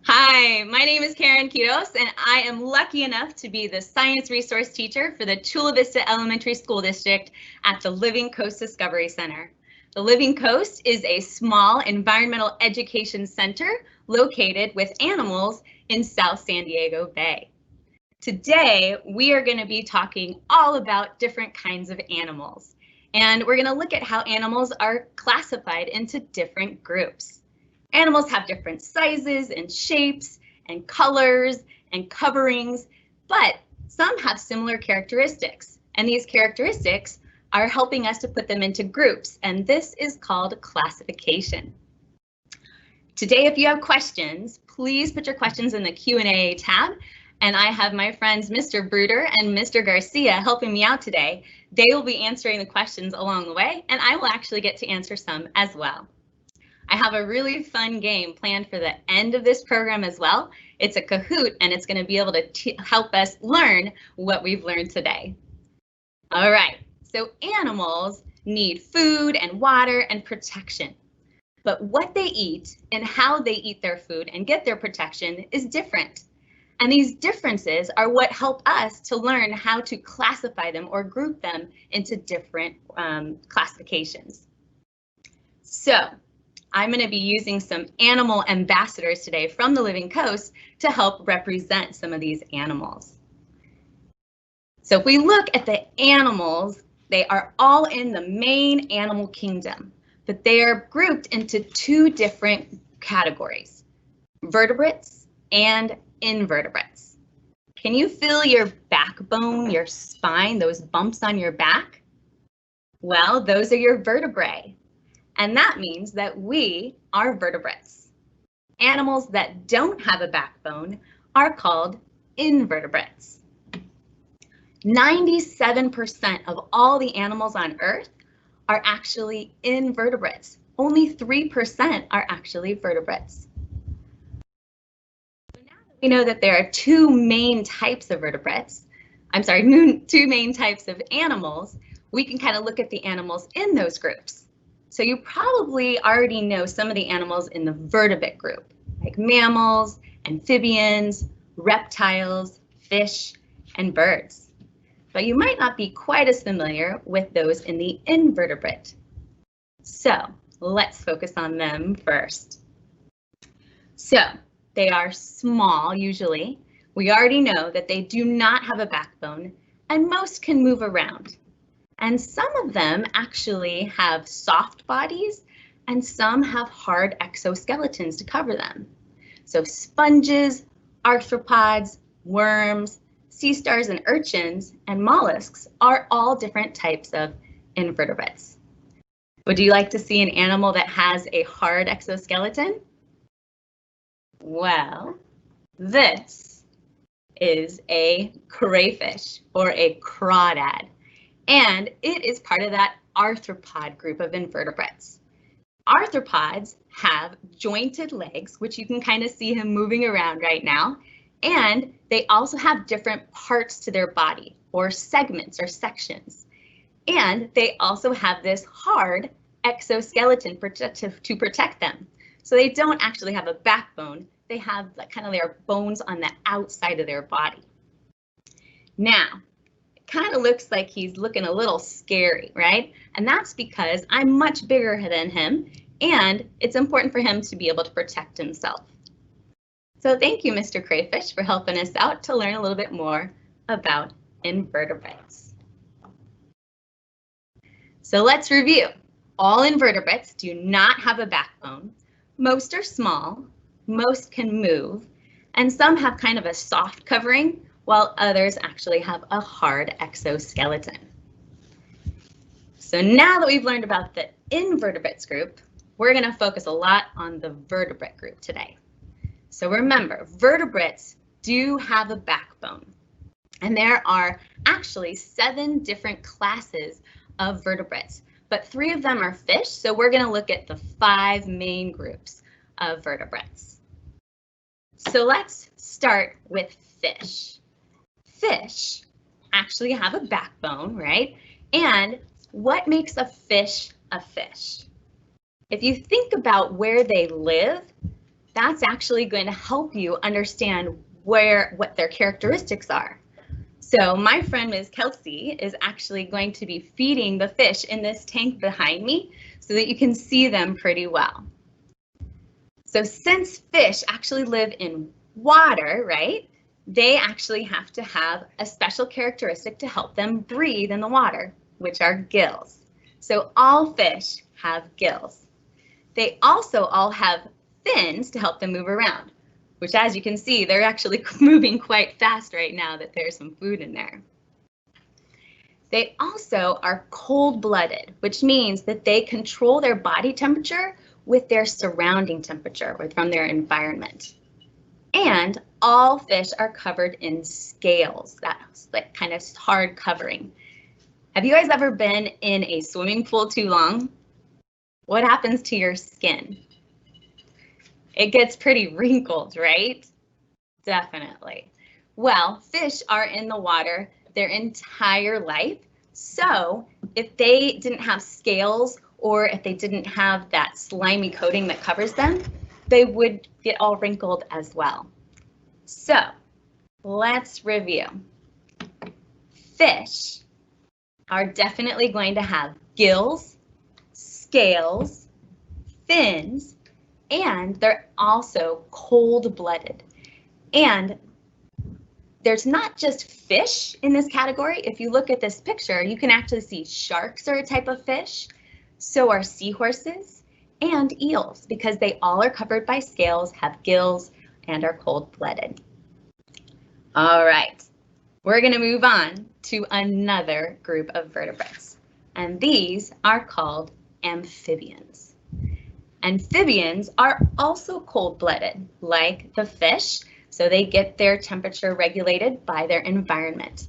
Hi, my name is Karen Quirós, and I am lucky enough to be the science resource teacher for the Chula Vista Elementary School District at the Living Coast Discovery Center. The Living Coast is a small environmental education center located with animals in South San Diego Bay. Today, we are going to be talking all about different kinds of animals, and we're going to look at how animals are classified into different groups. Animals have different sizes and shapes and colors and coverings, but some have similar characteristics, and these characteristics are helping us to put them into groups, and this is called classification. Today, if you have questions, please put your questions in the Q&A tab, and I have my friends Mr. Bruder and Mr. Garcia helping me out today. They will be answering the questions along the way, and I will actually get to answer some as well. I have a really fun game planned for the end of this program as well. It's a Kahoot, and it's going to be able to help us learn what we've learned today. All right, so animals need food and water and protection. But what they eat and how they eat their food and get their protection is different. And these differences are what help us to learn how to classify them or group them into different classifications. So I'm going to be using some animal ambassadors today from the Living Coast to help represent some of these animals. So if we look at the animals, they are all in the main animal kingdom, but they are grouped into two different categories, vertebrates and invertebrates. Can you feel your backbone, your spine, those bumps on your back? Well, those are your vertebrae. And that means that we are vertebrates. Animals that don't have a backbone are called invertebrates. 97% of all the animals on Earth are actually invertebrates. Only 3% are actually vertebrates. So now that we know that there are two main types of two main types of animals, we can kind of look at the animals in those groups. So you probably already know some of the animals in the vertebrate group, like mammals, amphibians, reptiles, fish, and birds. But you might not be quite as familiar with those in the invertebrate. So let's focus on them first. So they are small usually. We already know that they do not have a backbone, and most can move around. And some of them actually have soft bodies and some have hard exoskeletons to cover them. So sponges, arthropods, worms, sea stars and urchins, and mollusks are all different types of invertebrates. Would you like to see an animal that has a hard exoskeleton? Well, this is a crayfish or a crawdad. And it is part of that arthropod group of invertebrates. Arthropods have jointed legs, which you can kind of see him moving around right now. And they also have different parts to their body, or segments or sections. And they also have this hard exoskeleton to protect them. So they don't actually have a backbone. They have kind of their bones on the outside of their body. Now, kind of looks like he's looking a little scary, right? And that's because I'm much bigger than him, and it's important for him to be able to protect himself. So thank you, Mr. Crayfish, for helping us out to learn a little bit more about invertebrates. So let's review. All invertebrates do not have a backbone. Most are small, most can move, and some have kind of a soft covering, while others actually have a hard exoskeleton. So now that we've learned about the invertebrates group, we're going to focus a lot on the vertebrate group today. So remember, vertebrates do have a backbone, and there are actually 7 different classes of vertebrates, but 3 of them are fish, so we're going to look at the 5 main groups of vertebrates. So let's start with fish. Fish actually have a backbone, right? And what makes a fish a fish? If you think about where they live, that's actually going to help you understand what their characteristics are. So my friend Ms. Kelsey is actually going to be feeding the fish in this tank behind me so that you can see them pretty well. So since fish actually live in water, right, they actually have to have a special characteristic to help them breathe in the water, which are gills. So all fish have gills. They also all have fins to help them move around, which, as you can see, they're actually moving quite fast right now that there's some food in there. They also are cold-blooded, which means that they control their body temperature with their surrounding temperature or from their environment. And all fish are covered in scales, that's like kind of hard covering. Have you guys ever been in a swimming pool too long? What happens to your skin? It gets pretty wrinkled, right? Definitely. Well, fish are in the water their entire life. So if they didn't have scales or if they didn't have that slimy coating that covers them, they would get all wrinkled as well. So let's review. Fish are definitely going to have gills, scales, fins, and they're also cold-blooded. And there's not just fish in this category. If you look at this picture, you can actually see sharks are a type of fish, so are seahorses and eels, because they all are covered by scales, have gills, and are cold-blooded. All right, we're going to move on to another group of vertebrates, and these are called amphibians. Amphibians are also cold-blooded, like the fish, so they get their temperature regulated by their environment.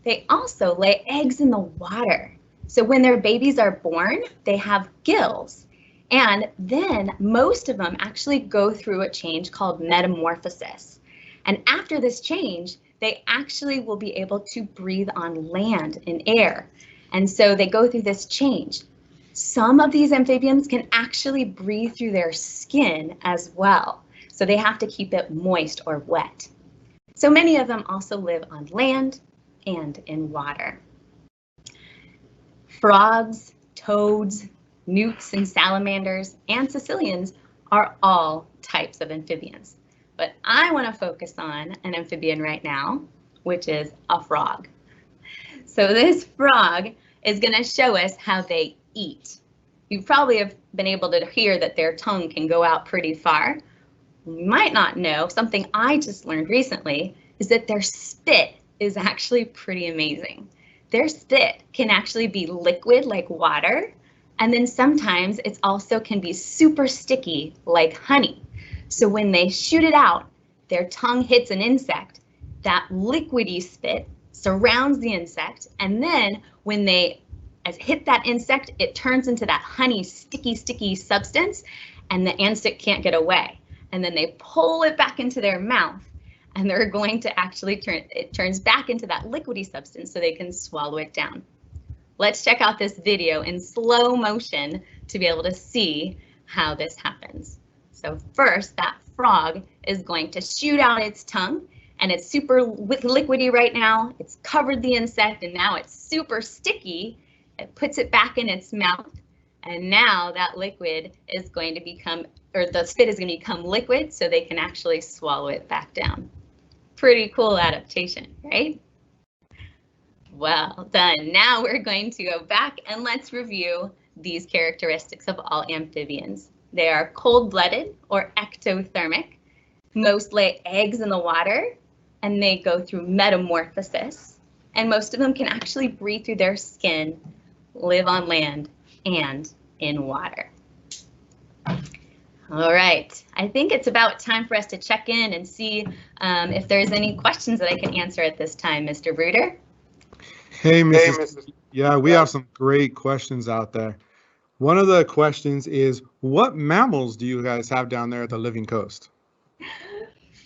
They also lay eggs in the water. So when their babies are born, they have gills. And then most of them actually go through a change called metamorphosis. And after this change, they actually will be able to breathe on land in air. And so they go through this change. Some of these amphibians can actually breathe through their skin as well. So they have to keep it moist or wet. So many of them also live on land and in water. Frogs, toads, newts and salamanders, and caecilians are all types of amphibians. But I want to focus on an amphibian right now, which is a frog. So this frog is going to show us how they eat. You probably have been able to hear that their tongue can go out pretty far. You might not know, something I just learned recently is that their spit is actually pretty amazing. Their spit can actually be liquid like water, and then sometimes it also can be super sticky like honey. So when they shoot it out, their tongue hits an insect, that liquidy spit surrounds the insect, and then when they hit that insect, it turns into that honey sticky substance, and the insect can't get away. And then they pull it back into their mouth, and they're going to actually turns back into that liquidy substance so they can swallow it down. Let's check out this video in slow motion to be able to see how this happens. So first, that frog is going to shoot out its tongue, and it's super liquidy right now. It's covered the insect, and now it's super sticky. It puts it back in its mouth, and now that liquid is going to become, or the spit is going to become liquid so they can actually swallow it back down. Pretty cool adaptation, right? Well done. Now we're going to go back and let's review these characteristics of all amphibians. They are cold-blooded or ectothermic. Most lay eggs in the water, and they go through metamorphosis. And most of them can actually breathe through their skin, live on land, and in water. All right, I think it's about time for us to check in and see if there's any questions that I can answer at this time, Mr. Bruder. Hey, Mrs. Yeah, we have some great questions out there. One of the questions is, what mammals do you guys have down there at the Living Coast?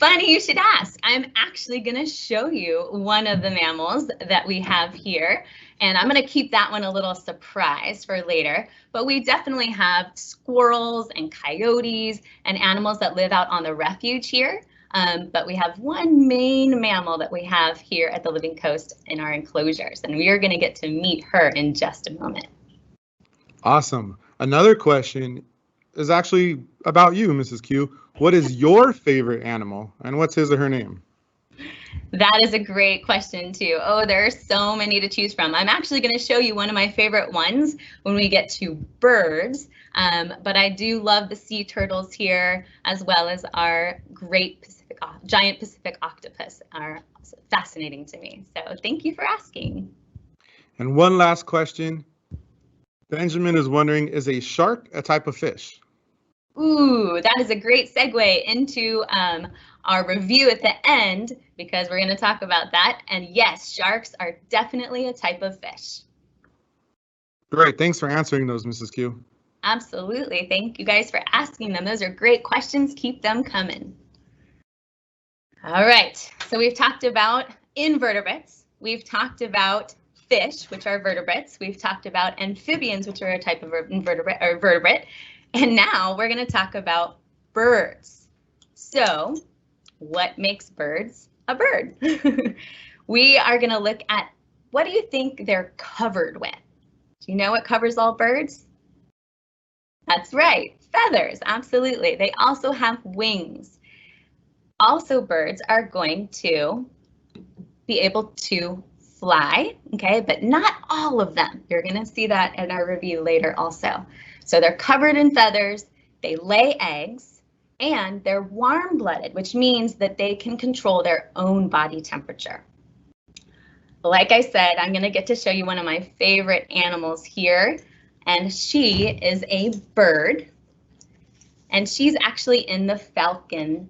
funny you should ask. I'm actually going to show you one of the mammals that we have here, and I'm going to keep that one a little surprise for later. But we definitely have squirrels and coyotes and animals that live out on the refuge here. But we have one main mammal that we have here at the Living Coast in our enclosures, and we are going to get to meet her in just a moment. Awesome. Another question is actually about you, Mrs. Q. What is your favorite animal, and what's his or her name? That is a great question too. Oh, there are so many to choose from. I'm actually going to show you one of my favorite ones when we get to birds, but I do love the sea turtles here, as well as our great giant Pacific octopus are fascinating to me. So thank you for asking. And one last question. Benjamin is wondering, is a shark a type of fish? Ooh, that is a great segue into our review at the end, because we're going to talk about that. And yes, sharks are definitely a type of fish. Great. Thanks for answering those, Mrs. Q. Absolutely. Thank you guys for asking them. Those are great questions. Keep them coming. All right. So we've talked about invertebrates. We've talked about fish, which are vertebrates. We've talked about amphibians, which are a type of invertebrate or vertebrate. And now we're going to talk about birds. So what makes birds a bird? We are going to look at, what do you think they're covered with? Do you know what covers all birds? That's right, feathers, absolutely. They also have wings. Also, birds are going to be able to fly, okay, but not all of them. You're going to see that in our review later also. So they're covered in feathers, they lay eggs, and they're warm-blooded, which means that they can control their own body temperature. Like I said, I'm going to get to show you one of my favorite animals here, and she is a bird, and she's actually in the falcon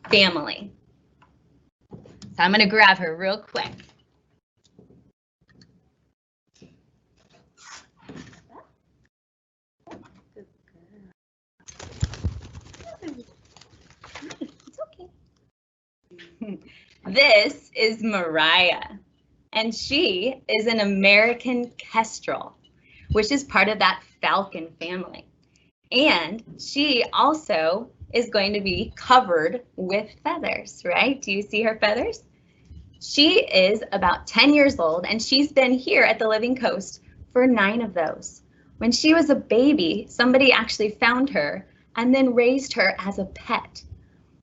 family. So I'm going to grab her real quick. It's okay. This is Mariah, and she is an American kestrel, which is part of that falcon family. And she also is going to be covered with feathers, right? Do you see her feathers? She is about 10 years old, and she's been here at the Living Coast for 9 of those. When she was a baby, somebody actually found her and then raised her as a pet.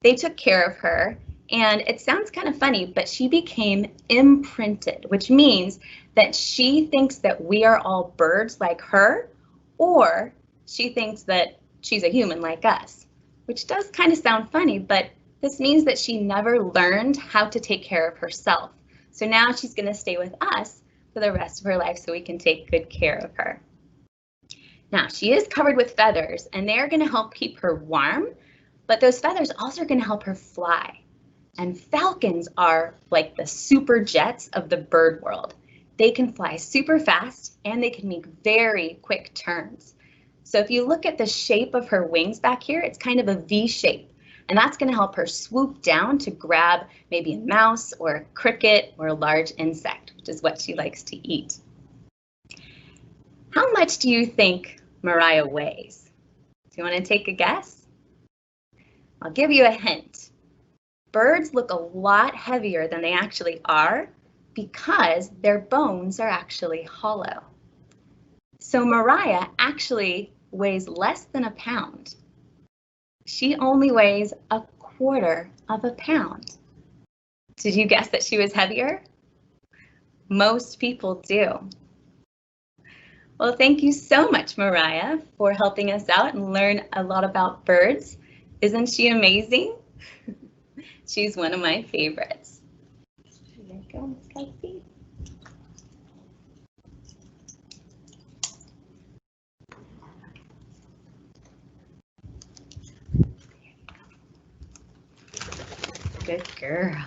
They took care of her, and it sounds kind of funny, but she became imprinted, which means that she thinks that we are all birds like her, or she thinks that she's a human like us, which does kind of sound funny, but this means that she never learned how to take care of herself. So now she's going to stay with us for the rest of her life so we can take good care of her. Now, she is covered with feathers, and they're going to help keep her warm, but those feathers also are going to help her fly. And falcons are like the super jets of the bird world. They can fly super fast, and they can make very quick turns. So if you look at the shape of her wings back here, it's kind of a V shape. And that's going to help her swoop down to grab maybe a mouse or a cricket or a large insect, which is what she likes to eat. How much do you think Mariah weighs? Do you want to take a guess? I'll give you a hint. Birds look a lot heavier than they actually are because their bones are actually hollow. So Mariah actually weighs less than a pound. She only weighs 1/4 of a pound. Did you guess that she was heavier? Most people do. Well, thank you so much, Mariah, for helping us out and learn a lot about birds. Isn't she amazing? She's one of my favorites. There you go, Miss Kelsey. Good girl.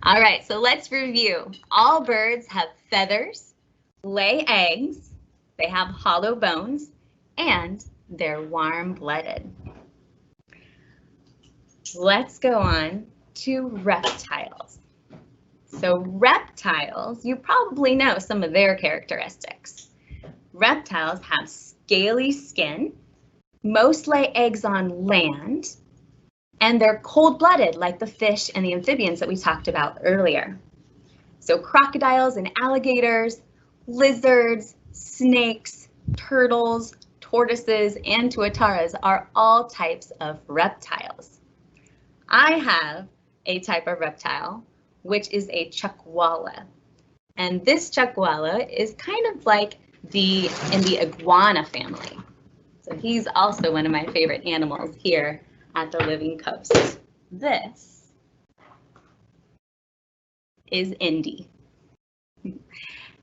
All right, so let's review. All birds have feathers, lay eggs, they have hollow bones, and they're warm-blooded. let's go on to reptiles. So reptiles, you probably know some of their characteristics. Reptiles have scaly skin, most lay eggs on land, and they're cold-blooded like the fish and the amphibians that we talked about earlier. So crocodiles and alligators, lizards, snakes, turtles, tortoises, and tuataras are all types of reptiles. I have a type of reptile, which is a chuckwalla. And this chuckwalla is kind of like in the iguana family. So he's also one of my favorite animals here at the Living Coast. This is Indy.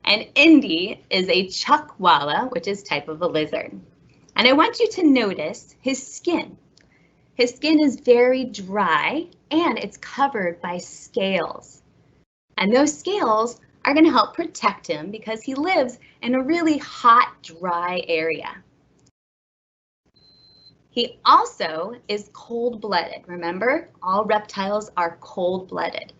And Indy is a chuckwalla, which is type of a lizard. And I want you to notice his skin. His skin is very dry and it's covered by scales. And those scales are going to help protect him because he lives in a really hot, dry area. He also is cold-blooded. Remember, all reptiles are cold-blooded.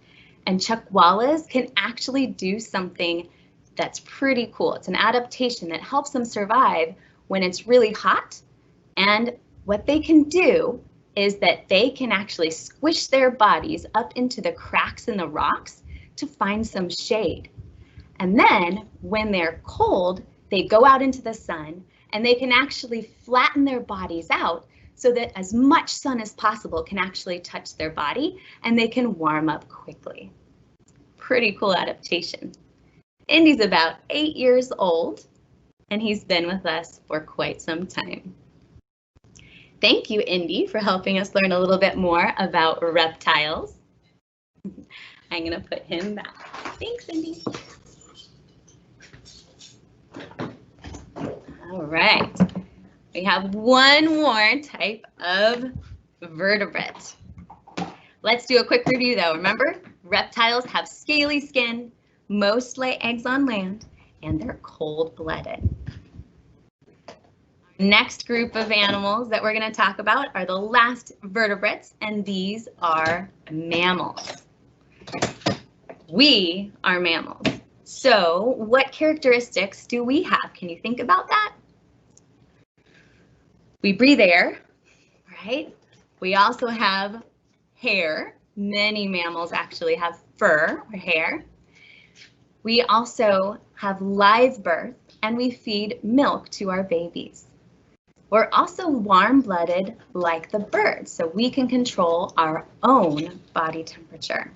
And chuckwallas can actually do something that's pretty cool. It's an adaptation that helps them survive when it's really hot. And what they can do is that they can actually squish their bodies up into the cracks in the rocks to find some shade. And then when they're cold, they go out into the sun and they can actually flatten their bodies out so that as much sun as possible can actually touch their body and they can warm up quickly. Pretty cool adaptation. Indy's about 8 years old and he's been with us for quite some time. Thank you, Indy, for helping us learn a little bit more about reptiles. I'm going to put him back. Thanks, Indy. All right. We have one more type of vertebrate. Let's do a quick review though. Remember, reptiles have scaly skin, most lay eggs on land, and they're cold-blooded. Next group of animals that we're going to talk about are the last vertebrates, and these are mammals. We are mammals. So what characteristics do we have? Can you think about that? We breathe air, right? We also have hair. Many mammals actually have fur or hair. We also have live birth and we feed milk to our babies. We're also warm-blooded like the birds, so we can control our own body temperature.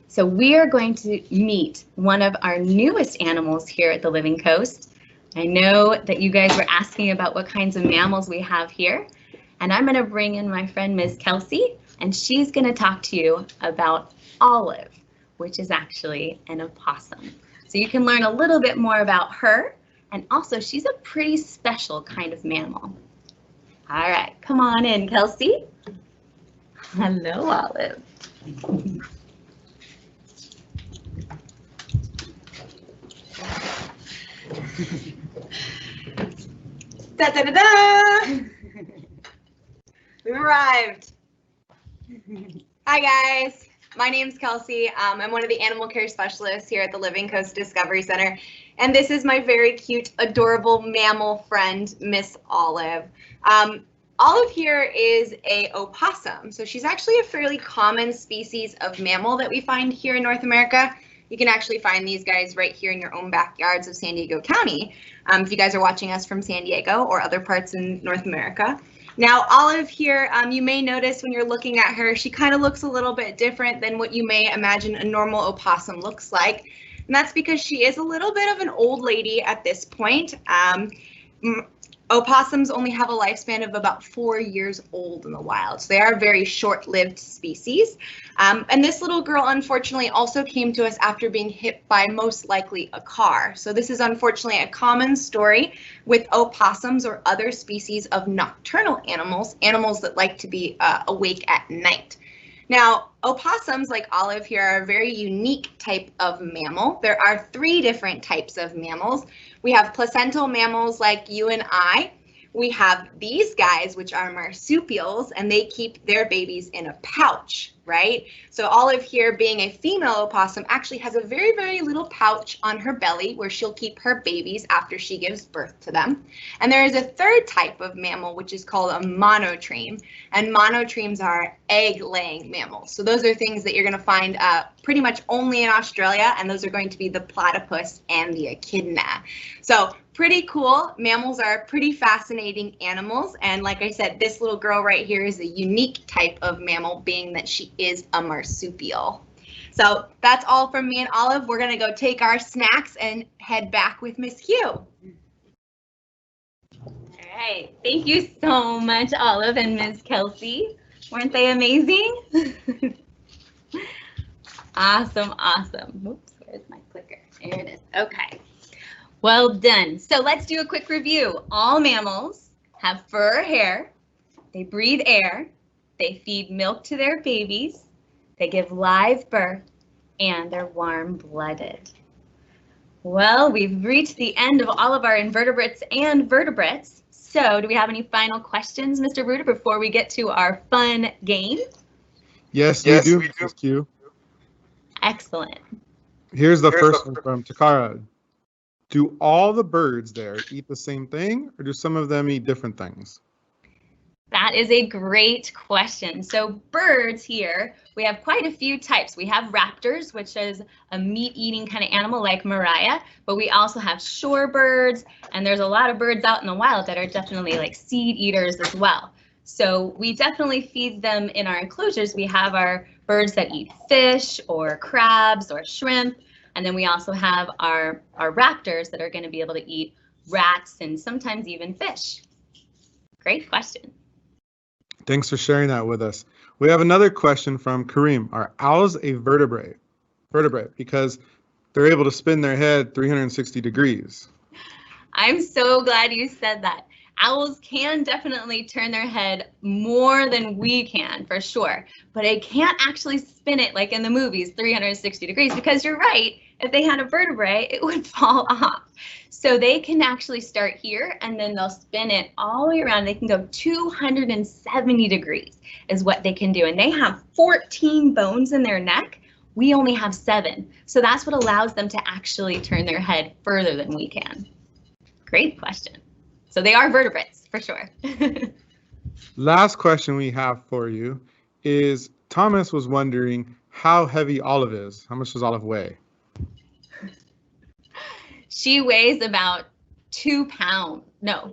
So we are going to meet one of our newest animals here at the Living Coast. I know that you guys were asking about what kinds of mammals we have here, and I'm going to bring in my friend Ms. Kelsey, and she's going to talk to you about Olive, which is actually an opossum. So you can learn a little bit more about her, and also she's a pretty special kind of mammal. All right, come on in, Kelsey. Hello, Olive. Da da da da! We've arrived. Hi guys, my name's Kelsey. I'm one of the animal care specialists here at the Living Coast Discovery Center, and this is my very cute, adorable mammal friend, Miss Olive. Olive here is a opossum, so she's actually a fairly common species of mammal that we find here in North America. You can actually find these guys right here in your own backyards of San Diego County, if you guys are watching us from San Diego or other parts in North America. Now, Olive here, you may notice when you're looking at her, she kind of looks a little bit different than what you may imagine a normal opossum looks like. And that's because she is a little bit of an old lady at this point. Opossums only have a lifespan of about 4 years old in the wild, so they are a very short-lived species. And this little girl, unfortunately, also came to us after being hit by most likely a car. So this is unfortunately a common story with opossums or other species of nocturnal animals, animals that like to be awake at night. Now, opossums, like Olive here, are a very unique type of mammal. There are 3 different types of mammals. We have placental mammals like you and I. we have these guys, which are marsupials, and they keep their babies in a pouch, right? So Olive here, being a female opossum, actually has a very, very little pouch on her belly where she'll keep her babies after she gives birth to them. And there is a third type of mammal, which is called a monotreme. And monotremes are egg-laying mammals. So those are things that you're going to find pretty much only in Australia, and those are going to be the platypus and the echidna. So pretty cool. Mammals are pretty fascinating animals. And like I said, this little girl right here is a unique type of mammal, being that she is a marsupial. So that's all from me and Olive. We're going to go take our snacks and head back with Miss Hugh. All right. Thank you so much, Olive and Ms. Kelsey. Weren't they amazing? Awesome, awesome. Oops, where's my clicker? There it is. Okay. Well done. So let's do a quick review. All mammals have fur or hair. They breathe air. They feed milk to their babies. They give live birth, and they're warm-blooded. Well, we've reached the end of all of our invertebrates and vertebrates. So do we have any final questions, Mr. Bruder, before we get to our fun game? Yes, we do, Mrs. Q. Excellent. Here's the first one from Takara. Do all the birds there eat the same thing, or do some of them eat different things? That is a great question. So birds here, we have quite a few types. We have raptors, which is a meat-eating kind of animal like Mariah, but we also have shorebirds, and there's a lot of birds out in the wild that are definitely like seed eaters as well. So we definitely feed them in our enclosures. We have our birds that eat fish or crabs or shrimp, and then we also have our raptors that are going to be able to eat rats and sometimes even fish. Great question. Thanks for sharing that with us. We have another question from Kareem. Are owls a vertebrate because they're able to spin their head 360 degrees? I'm so glad you said that. Owls can definitely turn their head more than we can, for sure, but they can't actually spin it like in the movies 360 degrees, because you're right, if they had a vertebrae, it would fall off. So they can actually start here and then they'll spin it all the way around. They can go 270 degrees is what they can do. And they have 14 bones in their neck. We only have 7. So that's what allows them to actually turn their head further than we can. Great question. So they are vertebrates for sure. Last question we have for you is, Thomas was wondering how heavy Olive is. How much does Olive weigh? She weighs about 2 pounds. No.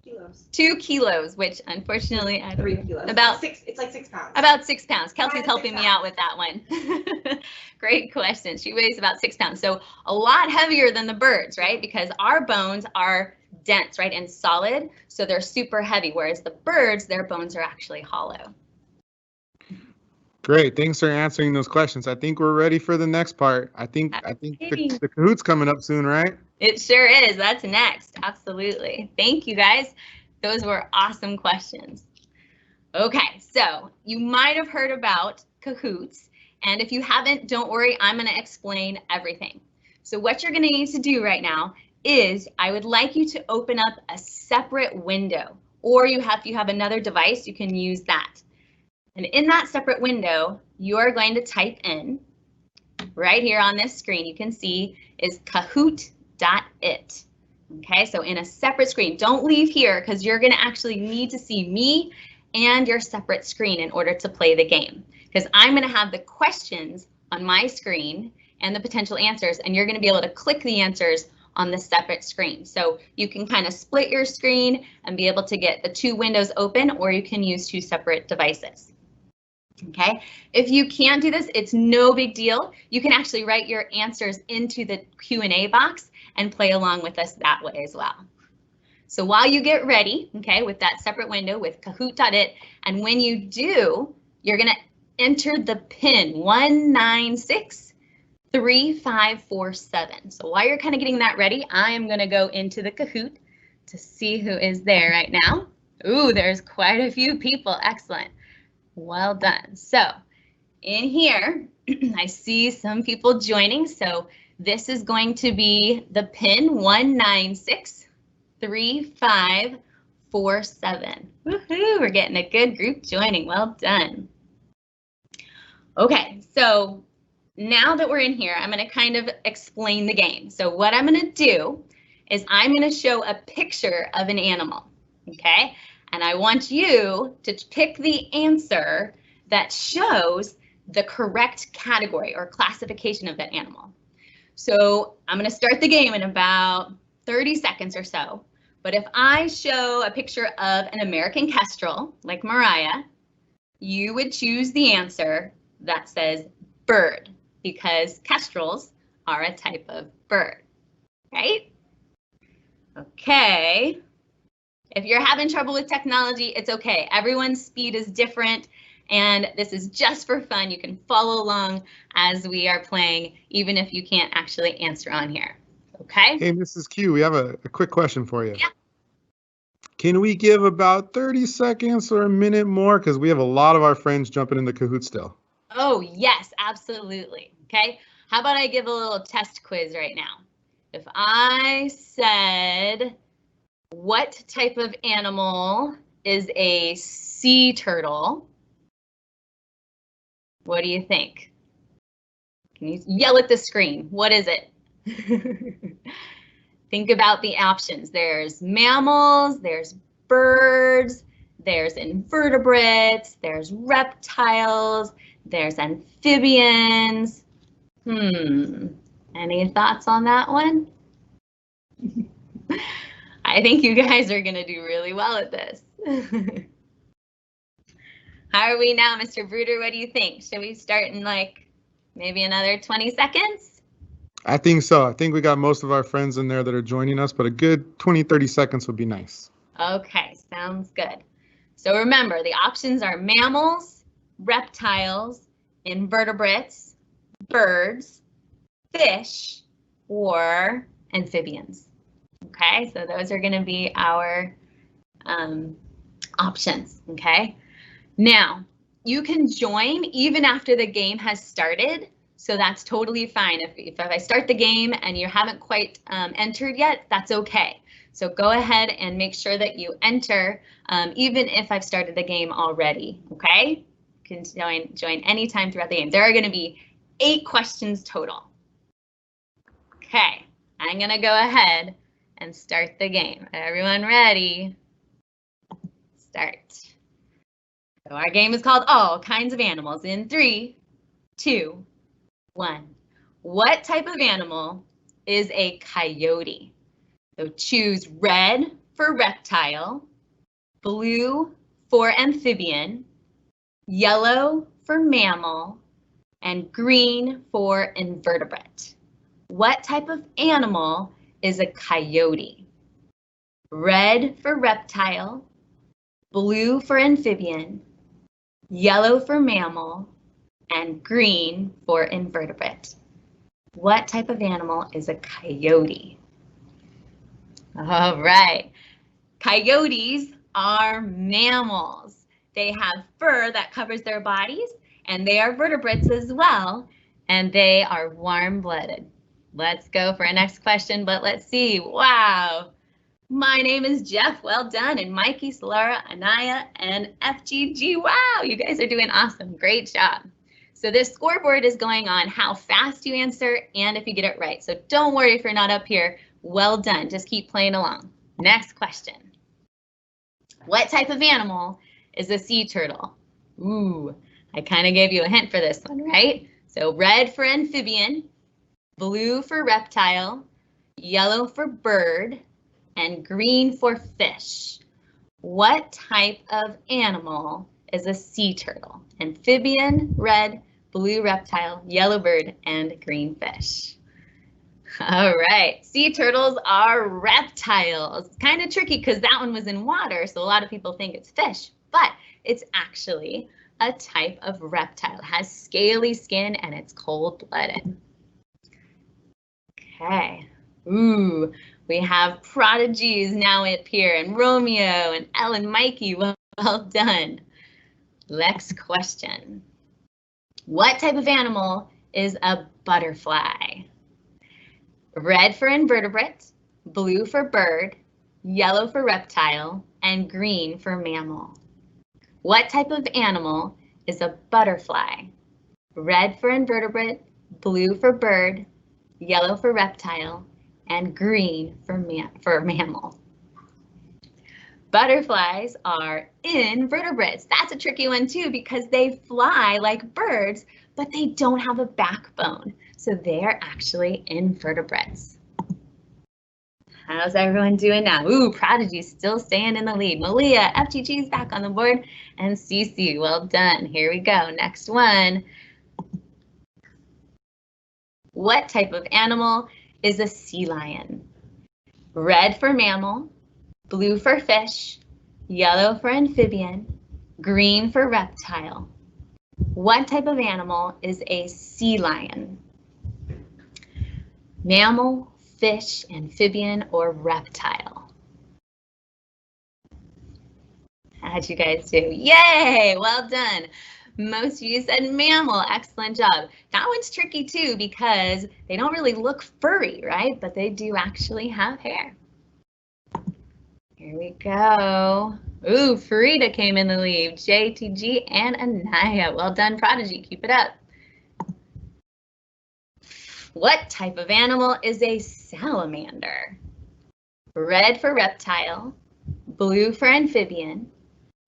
Kilos. 2 kilos, which unfortunately I don't 3 know. kilos. About 6. It's like 6 pounds. About 6 pounds. Kelsey's 5 to 6 helping me out with that one. Great question. She weighs about 6 pounds. So a lot heavier than the birds, right? Because our bones are dense, right, and solid. So they're super heavy, whereas the birds, their bones are actually hollow. Great. Thanks for answering those questions. I think we're ready for the next part. I think the Kahoot's coming up soon, right? It sure is. That's next. Absolutely. Thank you, guys. Those were awesome questions. Okay, so you might have heard about Kahoots, and if you haven't, don't worry, I'm going to explain everything. So what you're going to need to do right now is I would like you to open up a separate window, or if you have another device, you can use that. And in that separate window, you are going to type in, right here on this screen, you can see is kahoot.it. Okay, so in a separate screen, don't leave here because you're going to actually need to see me and your separate screen in order to play the game. Because I'm going to have the questions on my screen and the potential answers, and you're going to be able to click the answers on the separate screen. So you can kind of split your screen and be able to get the 2 windows open, or you can use 2 separate devices. Okay, if you can't do this, it's no big deal. You can actually write your answers into the Q&A box and play along with us that way as well. So while you get ready, okay, with that separate window with kahoot.it, and when you do, you're going to enter the PIN 1963547. So while you're kind of getting that ready, I am going to go into the Kahoot to see who is there right now. Ooh, there's quite a few people. Excellent. Well done. So in here, I see some people joining. So this is going to be the PIN 1963547. 47. Woohoo, we're getting a good group joining. Well done. Okay, so now that we're in here, I'm going to kind of explain the game. So what I'm going to do is I'm going to show a picture of an animal, okay? And I want you to pick the answer that shows the correct category or classification of that animal. So I'm going to start the game in about 30 seconds or so. But if I show a picture of an American kestrel, like Mariah, you would choose the answer that says bird, because kestrels are a type of bird, right? Okay. If you're having trouble with technology, it's okay. Everyone's speed is different, and this is just for fun. You can follow along as we are playing, even if you can't actually answer on here. Okay? Hey, Mrs. Q, we have a quick question for you. Yeah. Can we give about 30 seconds or a minute more? Because we have a lot of our friends jumping in the Kahoot still. Oh, yes, absolutely. Okay. How about I give a little test quiz right now? If I said, what type of animal is a sea turtle? What do you think? Can you yell at the screen? What is it? Think about the options. There's mammals, there's birds, there's invertebrates, there's reptiles, there's amphibians. Any thoughts on that one? I think you guys are gonna do really well at this. How are we now, Mr. Bruder? What do you think? Should we start in like maybe another 20 seconds? I think so. I think we got most of our friends in there that are joining us, but a good 20, 30 seconds would be nice. Okay, sounds good. So remember, the options are mammals, reptiles, invertebrates, birds, fish, or amphibians. Okay, so those are going to be our options. Okay, now you can join even after the game has started. So that's totally fine. If I start the game and you haven't quite entered yet, that's okay. So go ahead and make sure that you enter, even if I've started the game already, okay? You can join anytime throughout the game. There are gonna be 8 questions total. Okay, I'm gonna go ahead and start the game. Everyone ready? Start. So our game is called All Kinds of Animals in 3, 2, 1. What type of animal is a coyote? So choose red for reptile, blue for amphibian, yellow for mammal, and green for invertebrate. What type of animal is a coyote? Red for reptile, blue for amphibian, yellow for mammal, and green for invertebrate. What type of animal is a coyote? All right. Coyotes are mammals. They have fur that covers their bodies, and they are vertebrates as well, and they are warm-blooded. Let's go for our next question, but let's see. Wow. My name is Jeff. Well done. And Mikey, Solara, Anaya, and FGG. Wow, you guys are doing awesome. Great job. So this scoreboard is going on how fast you answer and if you get it right. So don't worry if you're not up here. Well done. Just keep playing along. Next question. What type of animal is a sea turtle? Ooh, I kind of gave you a hint for this one, right? So red for amphibian, blue for reptile, yellow for bird, and green for fish. What type of animal is a sea turtle? Amphibian, red, blue reptile, yellow bird, and green fish. All right, sea turtles are reptiles. Kind of tricky because that one was in water, so a lot of people think it's fish, but it's actually a type of reptile. It has scaly skin and it's cold-blooded. Okay, ooh, we have prodigies now up here, and Romeo and Ellen, Mikey, well done. Next question. What type of animal is a butterfly? Red for invertebrate, blue for bird, yellow for reptile, and green for mammal. What type of animal is a butterfly? Red for invertebrate, blue for bird, yellow for reptile, and green for mammal. Butterflies are invertebrates. That's a tricky one too because they fly like birds, but they don't have a backbone. So they're actually invertebrates. How's everyone doing now? Ooh, Prodigy's still staying in the lead. Malia, FGG's back on the board, and Cece, well done. Here we go. Next one. What type of animal is a sea lion? Red for mammal, blue for fish, yellow for amphibian, green for reptile. What type of animal is a sea lion? Mammal, fish, amphibian, or reptile? How'd you guys do? Yay, well done. Most of you said mammal, excellent job. That one's tricky too because they don't really look furry, right? But they do actually have hair. Here we go. Ooh, Farida came in the lead. JTG and Anaya. Well done, Prodigy. Keep it up. What type of animal is a salamander? Red for reptile, blue for amphibian,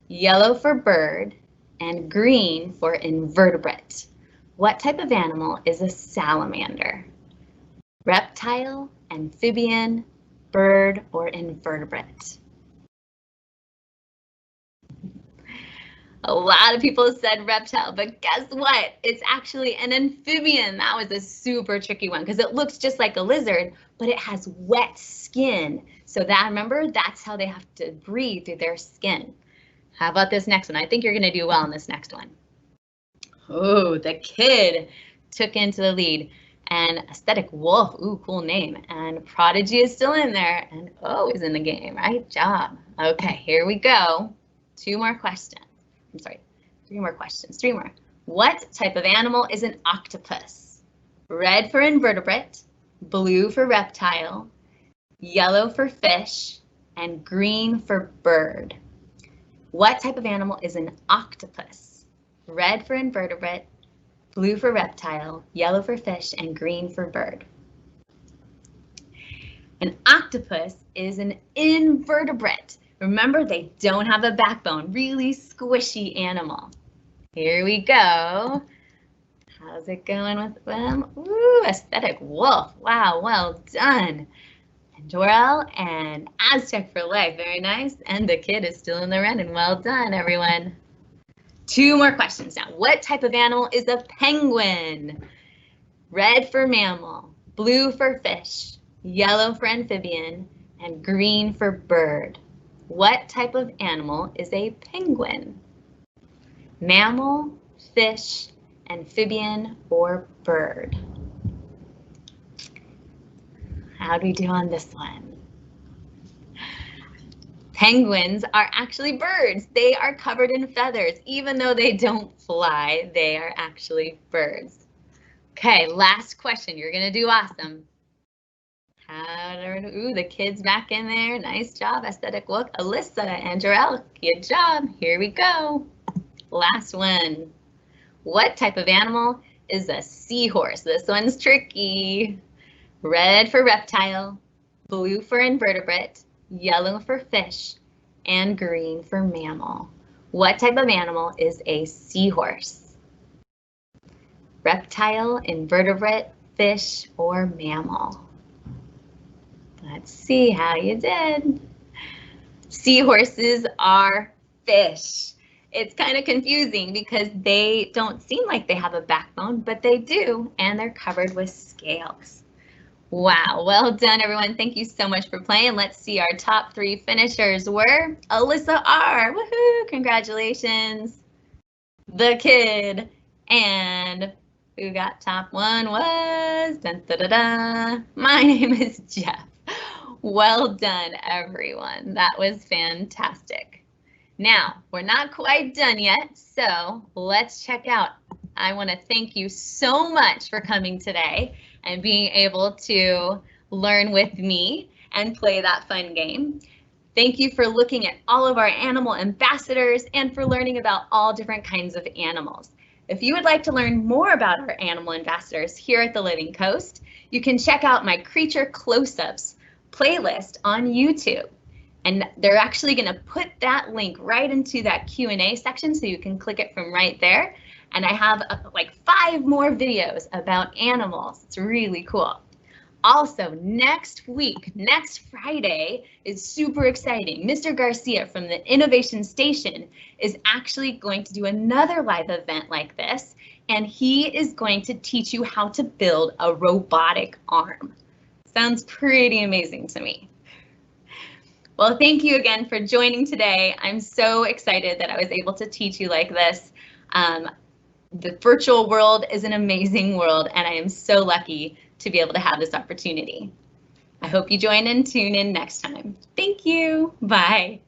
yellow for bird, and green for invertebrate. What type of animal is a salamander? Reptile, amphibian, bird, or invertebrate? A lot of people said reptile, but guess what? It's actually an amphibian. That was a super tricky one because it looks just like a lizard, but it has wet skin. So that, remember, that's how they have to breathe, through their skin. How about this next one? I think you're going to do well on this next one. Oh, the kid took into the lead. And Aesthetic Wolf, ooh, cool name. And Prodigy is still in there, and O is in the game. Right job. Okay, here we go. Three more questions. What type of animal is an octopus? Red for invertebrate, blue for reptile, yellow for fish, and green for bird. What type of animal is an octopus? Red for invertebrate, blue for reptile, yellow for fish, and green for bird. An octopus is an invertebrate. Remember, they don't have a backbone, really squishy animal. Here we go. How's it going with them? Ooh, Aesthetic Wolf. Wow, well done. And Dorel and Aztec for Life, very nice. And the kid is still in the running. Well done, everyone. Two more questions now. What type of animal is a penguin? Red for mammal, blue for fish, yellow for amphibian, and green for bird. What type of animal is a penguin? Mammal, fish, amphibian, or bird? How do we do on this one? Penguins are actually birds. They are covered in feathers. Even though they don't fly, they are actually birds. Okay, last question. You're gonna do awesome. Ooh, the kid's back in there. Nice job, Aesthetic Look. Alyssa and Jarell, good job. Here we go. Last one. What type of animal is a seahorse? This one's tricky. Red for reptile, blue for invertebrate, yellow for fish, and green for mammal. What type of animal is a seahorse? Reptile, invertebrate, fish, or mammal? Let's see how you did. Seahorses are fish. It's kind of confusing because they don't seem like they have a backbone, but they do, and they're covered with scales. Wow, well done, everyone. Thank you so much for playing. Let's see, our top three finishers were Alyssa R. Woohoo, congratulations. The kid, and who got top one was, dun, da, da, da. My name is Jeff. Well done, everyone. That was fantastic. Now, we're not quite done yet, so let's check out. I want to thank you so much for coming today and being able to learn with me and play that fun game. Thank you for looking at all of our animal ambassadors and for learning about all different kinds of animals. If you would like to learn more about our animal ambassadors here at the Living Coast, you can check out my Creature Close-Ups playlist on YouTube. And they're actually going to put that link right into that Q&A section so you can click it from right there. And I have like 5 more videos about animals. It's really cool. Also, next week, next Friday is super exciting. Mr. Garcia from the Innovation Station is actually going to do another live event like this, and he is going to teach you how to build a robotic arm. Sounds pretty amazing to me. Well, thank you again for joining today. I'm so excited that I was able to teach you like this. The virtual world is an amazing world, and I am so lucky to be able to have this opportunity. I hope you join and tune in next time. Thank you. Bye.